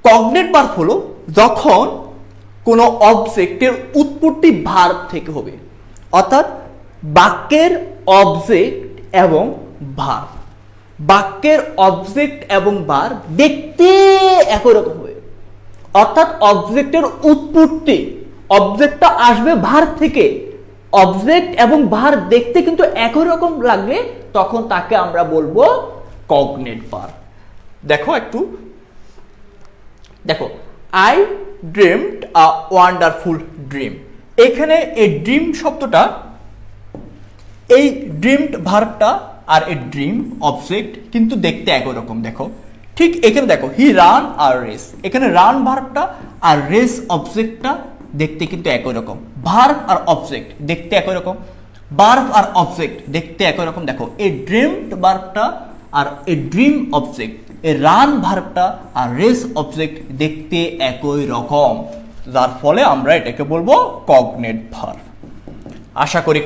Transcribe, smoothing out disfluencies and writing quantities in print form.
Cognate verb হলো যখন কোনো অবজেক্টের উৎপত্তি ভার্ব থেকে হবে, অর্থাৎ বাক্যের অবজেক্ট এবং ভার্ব, বাক্যের অবজেক্ট এবং ভার্ব দেখতে একই রকম হবে, অর্থাৎ অবজেক্টের উৎপত্তি, অবজেক্টটা আসবে ভার্ব থেকে, অবজেক্ট এবং ভার্ব দেখতে কিন্তু একই রকম লাগলে তখন তাকে আমরা বলবো কগনেট ভার্ব। দেখো I dreamed a wonderful dream. এখানে এই ড্রিম শব্দটা, এই ড্রিমড ভার্বটা আর এই ড্রিম অবজেক্ট কিন্তু দেখতে একই রকম। দেখো ঠিক এখানে দেখো হি রান আর রেস, এখানে রান ভার্বটা আর রেস অবজেক্টটা দেখতে কিন্তু একই রকম, ভার্ব আর অবজেক্ট দেখতে একই রকম, ভার্ব আর অবজেক্ট দেখতে একই রকম। দেখো এই ড্রিমড ভার্বটা আর এই ড্রিম অবজেক্ট, এই রান ভার্বটা আর রেস অবজেক্ট দেখতে একই রকম, যার ফলে আমরা এটাকে বলবো কগনেট ভার্ব। আশা করি